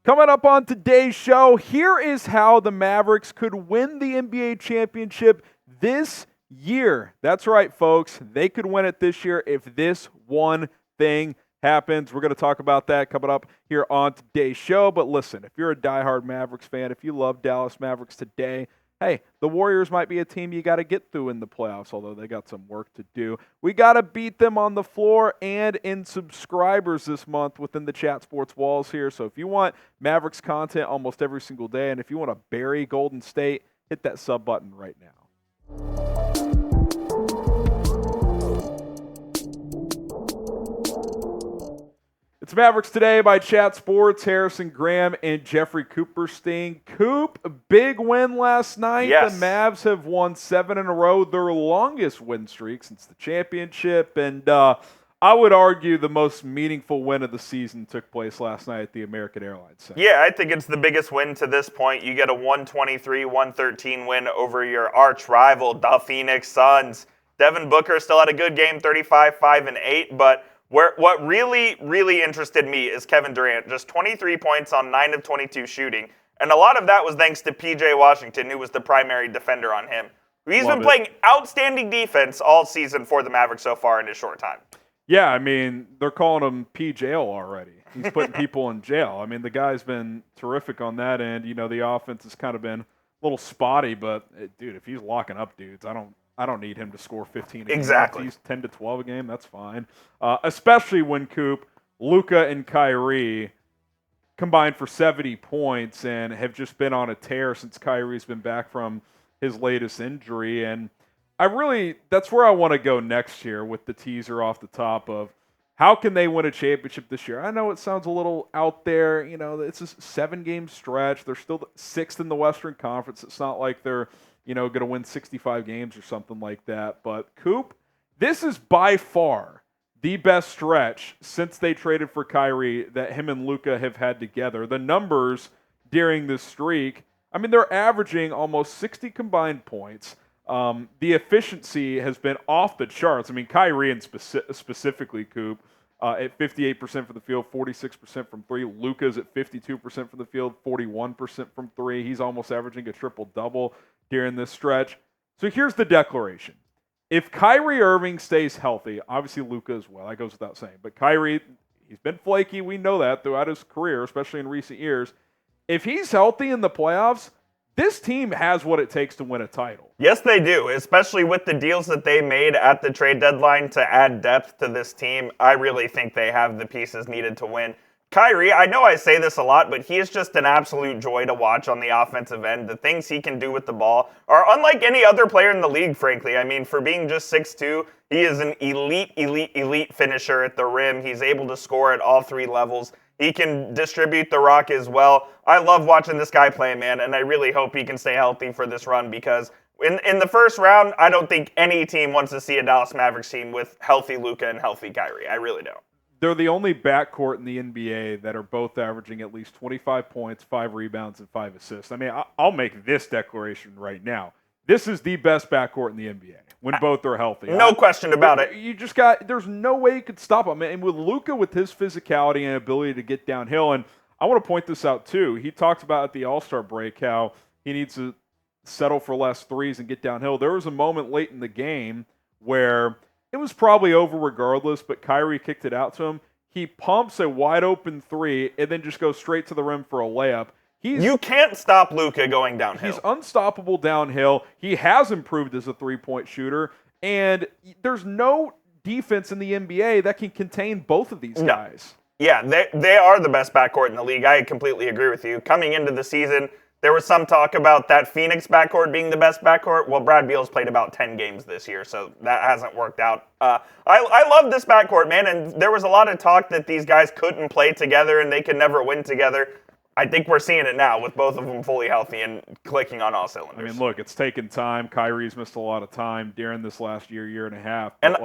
Coming up on today's show, here is how the Mavericks could win the NBA championship this year. That's right, folks. They could win it this year if this one thing happens. We're going to talk about that coming up here on today's show. But listen, if you're a diehard Mavericks fan, if you love Dallas Mavericks today, hey, the Warriors might be a team you got to get through in the playoffs, although they got some work to do. We got to beat them on the floor and in subscribers this month within the Chat Sports walls here. So if you want Mavericks content almost every single day, and if you want to bury Golden State, hit that sub button right now. It's Mavericks Today by Chat Sports. Harrison Graham and Jeffrey Cooperstein. Coop, big win last night. Yes. The Mavs have won 7 in a row, their longest win streak since the championship. And I would argue the most meaningful win of the season took place last night at the American Airlines Center. Yeah, I think it's the biggest win to this point. You get a 123-113 win over your arch rival, the Phoenix Suns. Devin Booker still had a good game, 35, 5, and 8, but what really, really interested me is Kevin Durant, just 23 points on 9 of 22 shooting. And a lot of that was thanks to P.J. Washington, who was the primary defender on him. He's been playing outstanding defense all season for the Mavericks so far in his short time. Yeah, I mean, they're calling him P-Jail already. He's putting people in jail. I mean, the guy's been terrific on that end. You know, the offense has kind of been a little spotty, but, dude, if he's locking up dudes, I don't need him to score 15 a game. Exactly. If he's 10 to 12 a game, that's fine. Especially when Luka and Kyrie combined for 70 points and have just been on a tear since Kyrie's been back from his latest injury. And that's where I want to go next year with the teaser off the top of how can they win a championship this year? I know it sounds a little out there. You know, it's a 7-game stretch. They're still 6th in the Western Conference. It's not like they're going to win 65 games or something like that. But, Coop, this is by far the best stretch since they traded for Kyrie that him and Luka have had together. The numbers during this streak, I mean, they're averaging almost 60 combined points. The efficiency has been off the charts. I mean, Kyrie and specifically, Coop, at 58% from the field, 46% from three. Luka's at 52% from the field, 41% from three. He's almost averaging a triple-double during this stretch. So here's the declaration. If Kyrie Irving stays healthy, obviously Luka as well, that goes without saying, but Kyrie, he's been flaky, we know that, throughout his career, especially in recent years. If he's healthy in the playoffs, this team has what it takes to win a title. Yes, they do, especially with the deals that they made at the trade deadline to add depth to this team. I really think they have the pieces needed to win. Kyrie, I know I say this a lot, but he is just an absolute joy to watch on the offensive end. The things he can do with the ball are unlike any other player in the league, frankly. I mean, for being just 6'2", he is an elite finisher at the rim. He's able to score at all 3 levels. He can distribute the rock as well. I love watching this guy play, man, and I really hope he can stay healthy for this run because in the first round, I don't think any team wants to see a Dallas Mavericks team with healthy Luka and healthy Kyrie. I really don't. They're the only backcourt in the NBA that are both averaging at least 25 points, 5 rebounds, and 5 assists. I mean, I'll make this declaration right now. This is the best backcourt in the NBA when both are healthy. No question about it. You just there's no way you could stop him. And with Luka, with his physicality and ability to get downhill, and I want to point this out too. He talked about at the All-Star break how he needs to settle for less threes and get downhill. There was a moment late in the game where it was probably over regardless, but Kyrie kicked it out to him. He pumps a wide-open 3 and then just goes straight to the rim for a layup. You can't stop Luka going downhill. He's unstoppable downhill. He has improved as a three-point shooter, and there's no defense in the NBA that can contain both of these guys. Yeah, they are the best backcourt in the league. I completely agree with you. Coming into the season, there was some talk about that Phoenix backcourt being the best backcourt. Well, Brad Beal's played about 10 games this year, so that hasn't worked out. I love this backcourt, man, and there was a lot of talk that these guys couldn't play together and they could never win together. I think we're seeing it now with both of them fully healthy and clicking on all cylinders. I mean, look, it's taken time. Kyrie's missed a lot of time during this last year and a half. But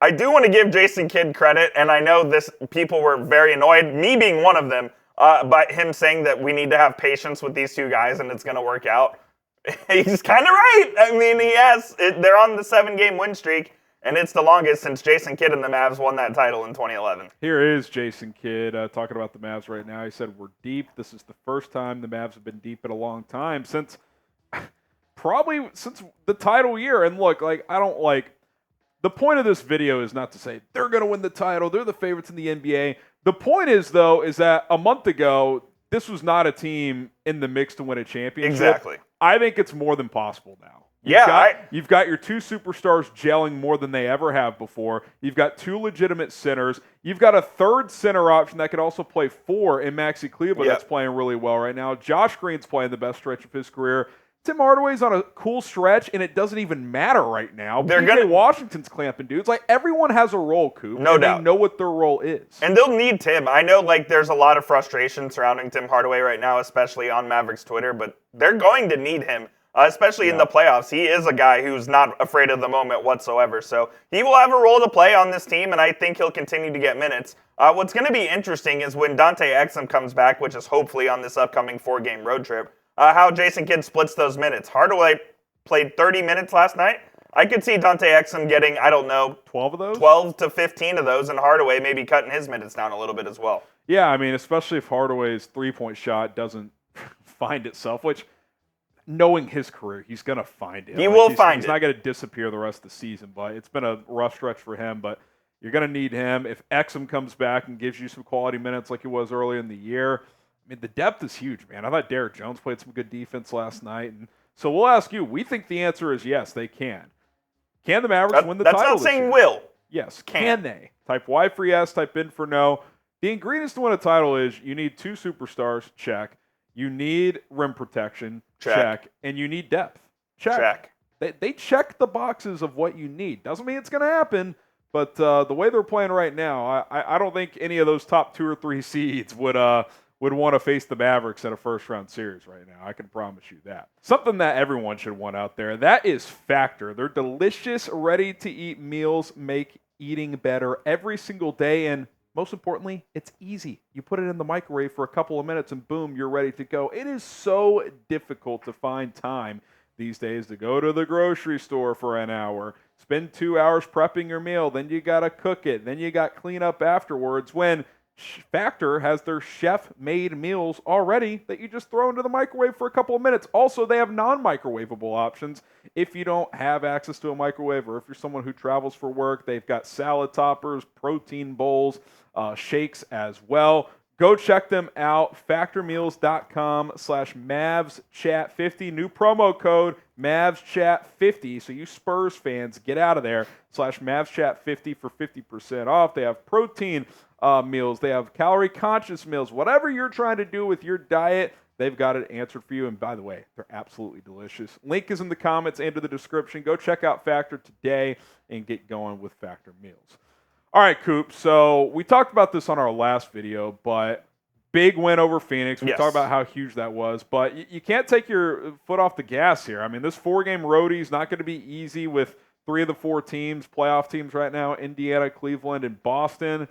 I do want to give Jason Kidd credit, and I know people were very annoyed, me being one of them, by him saying that we need to have patience with these two guys and it's going to work out. He's kind of right. I mean, they're on the 7-game win streak. and it's the longest since Jason Kidd and the Mavs won that title in 2011. Here is Jason Kidd talking about the Mavs right now. He said, "We're deep. This is the first time the Mavs have been deep in a long time since probably since the title year." And look, the point of this video is not to say they're going to win the title. They're the favorites in the NBA. The point is, though, is that a month ago, this was not a team in the mix to win a championship. Exactly. I think it's more than possible now. You've got your two superstars gelling more than they ever have before. You've got two legitimate centers. You've got a third center option that could also play four in Maxi Kleber that's playing really well right now. Josh Green's playing the best stretch of his career. Tim Hardaway's on a cool stretch, and it doesn't even matter right now. Washington's clamping dudes. Everyone has a role, Coop. No doubt. They know what their role is. And they'll need Tim. I know, there's a lot of frustration surrounding Tim Hardaway right now, especially on Mavericks Twitter, but they're going to need him, especially in the playoffs. He is a guy who's not afraid of the moment whatsoever. So he will have a role to play on this team, and I think he'll continue to get minutes. What's going to be interesting is when Dante Exum comes back, which is hopefully on this upcoming 4-game road trip, how Jason Kidd splits those minutes. Hardaway played 30 minutes last night. I could see Dante Exum getting, 12 of those? 12 to 15 of those, and Hardaway maybe cutting his minutes down a little bit as well. Yeah, especially if Hardaway's three-point shot doesn't find itself, which, knowing his career, he's going to find it. He will find it. He's not going to disappear the rest of the season, but it's been a rough stretch for him, but you're going to need him. If Exum comes back and gives you some quality minutes like he was early in the year, the depth is huge, man. I thought Derrick Jones played some good defense last night. And so we'll ask you, we think the answer is yes, they can. Can the Mavericks win the title That's not saying year? will. Yes. Can they? Type Y for yes, type in for no. The ingredients to win a title is you need two superstars, check. You need rim protection, check. And you need depth, check. They check the boxes of what you need. Doesn't mean it's going to happen, but the way they're playing right now, I don't think any of those top 2 or 3 seeds would want to face the Mavericks in a first-round series right now. I can promise you that. Something that everyone should want out there, that is Factor. Their delicious, ready-to-eat meals make eating better every single day, and most importantly, it's easy. You put it in the microwave for a couple of minutes, and boom, you're ready to go. It is so difficult to find time these days to go to the grocery store for an hour, spend 2 hours prepping your meal, then you got to cook it, then you got clean up afterwards, when Factor has their chef-made meals already that you just throw into the microwave for a couple of minutes. Also, they have non-microwavable options if you don't have access to a microwave, or if you're someone who travels for work. They've got salad toppers, protein bowls, shakes as well. Go check them out, factormeals.com/MavsChat50. New promo code MavsChat50. So you Spurs fans, get out of there, /MavsChat50 for 50% off. They have protein meals. They have calorie-conscious meals. Whatever you're trying to do with your diet, they've got it answered for you. And by the way, they're absolutely delicious. Link is in the comments and in the description. Go check out Factor today and get going with Factor meals. All right, Coop. So we talked about this on our last video, but big win over Phoenix. We talked about how huge that was, but you can't take your foot off the gas here. This 4-game roadie is not going to be easy with 3 of the 4 teams, playoff teams right now, Indiana, Cleveland, and Boston.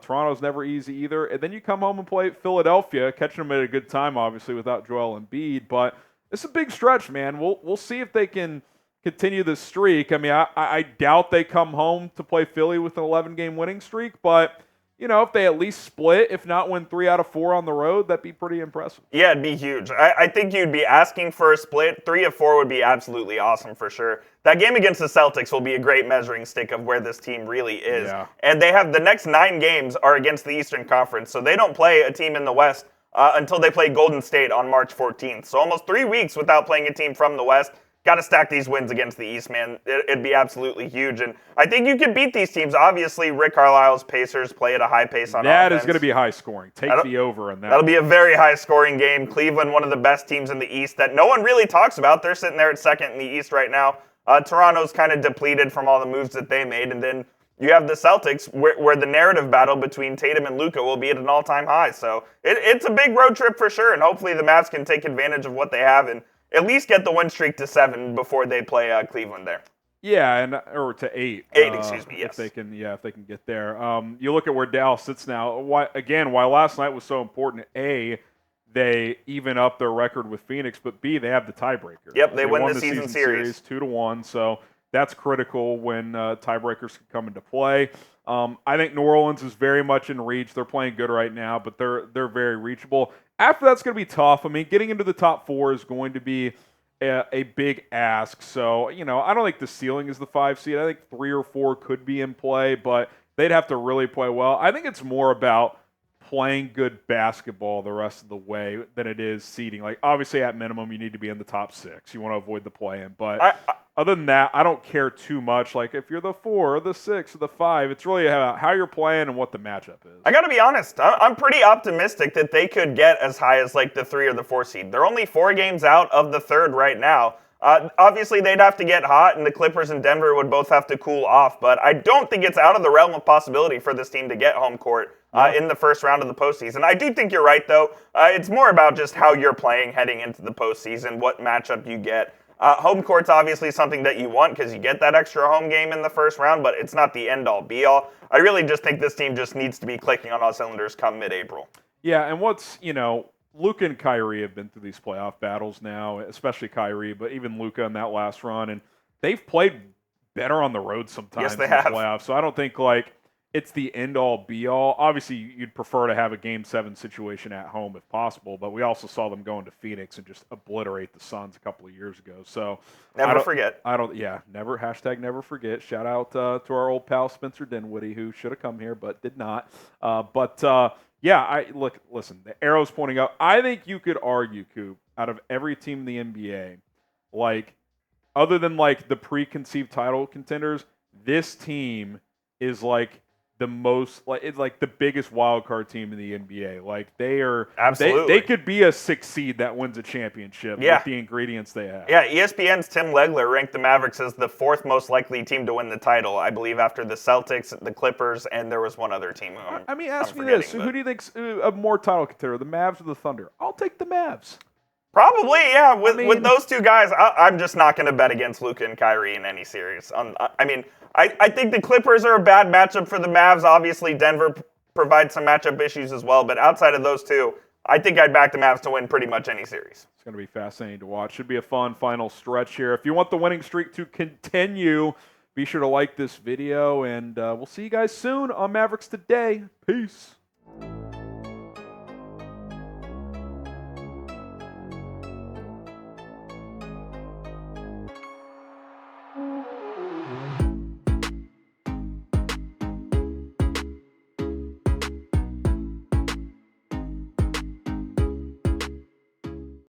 Toronto's never easy either. And then you come home and play Philadelphia, catching them at a good time, obviously, without Joel Embiid. But it's a big stretch, man. We'll see if they can continue this streak. I doubt they come home to play Philly with an 11-game winning streak. But, if they at least split, if not win 3 out of 4 on the road, that'd be pretty impressive. Yeah, it'd be huge. I think you'd be asking for a split. 3 of 4 would be absolutely awesome for sure. That game against the Celtics will be a great measuring stick of where this team really is. Yeah. And they have the next 9 games are against the Eastern Conference, so they don't play a team in the West until they play Golden State on March 14th. So almost 3 weeks without playing a team from the West. Got to stack these wins against the East, man. It'd be absolutely huge. And I think you can beat these teams. Obviously, Rick Carlisle's Pacers play at a high pace on offense. That is going to be high scoring. Take the over on that. That'll be a very high scoring game. Cleveland, one of the best teams in the East that no one really talks about. They're sitting there at second in the East right now. Toronto's kind of depleted from all the moves that they made. And then you have the Celtics, where the narrative battle between Tatum and Luka will be at an all-time high. So it's a big road trip for sure. And hopefully the Mavs can take advantage of what they have and at least get the win streak to 7 before they play Cleveland there. Yeah, or to 8. 8, excuse me, yes. If they can get there. You look at where Dallas sits now. While last night was so important, A, they even up their record with Phoenix, but B, they have the tiebreaker. Yep, they win the season series 2-1. So that's critical when tiebreakers can come into play. I think New Orleans is very much in reach. They're playing good right now, but they're very reachable. After that's going to be tough. I mean, getting into the top 4 is going to be a big ask. So, I don't think the ceiling is the 5 seed. I think 3 or 4 could be in play, but they'd have to really play well. I think it's more about playing good basketball the rest of the way than it is seeding. Like, obviously, at minimum, you need to be in the top 6. You want to avoid the play-in. But other than that, I don't care too much. Like, if you're the 4 or the 6 or the 5, it's really about how you're playing and what the matchup is. I got to be honest. I'm pretty optimistic that they could get as high as, like, the 3 or the 4 seed. They're only 4 games out of the 3rd right now. Obviously, they'd have to get hot, and the Clippers and Denver would both have to cool off. But I don't think it's out of the realm of possibility for this team to get home court in the first round of the postseason. I do think you're right, though. It's more about just how you're playing heading into the postseason, what matchup you get. Home court's obviously something that you want because you get that extra home game in the first round, but it's not the end-all, be-all. I really just think this team just needs to be clicking on all cylinders come mid-April. Yeah, and Luka and Kyrie have been through these playoff battles now, especially Kyrie, but even Luka in that last run, and they've played better on the road sometimes Yes, they in the have. playoffs. So I don't think it's the end-all, be-all. Obviously, you'd prefer to have a Game 7 situation at home if possible, but we also saw them go into Phoenix and just obliterate the Suns a couple of years ago. So Never forget. Never, #never forget. Shout out to our old pal Spencer Dinwiddie, who should have come here but did not. Listen, the arrow's pointing up. I think you could argue, Coop, out of every team in the NBA, other than the preconceived title contenders, this team is the most it's the biggest wild card team in the NBA. They are Absolutely. They could be a 6 seed that wins a championship with the ingredients they have. Yeah, ESPN's Tim Legler ranked the Mavericks as the 4th most likely team to win the title, I believe, after the Celtics, the Clippers, and there was one other team. Ask me this: who do you think's a more title contender, the Mavs or the Thunder? I'll take the Mavs. Probably, yeah. With those two guys, I'm just not going to bet against Luka and Kyrie in any series. I think the Clippers are a bad matchup for the Mavs. Obviously, Denver provides some matchup issues as well. But outside of those two, I think I'd back the Mavs to win pretty much any series. It's going to be fascinating to watch. Should be a fun final stretch here. If you want the winning streak to continue, be sure to like this video. And we'll see you guys soon on Mavericks Today. Peace.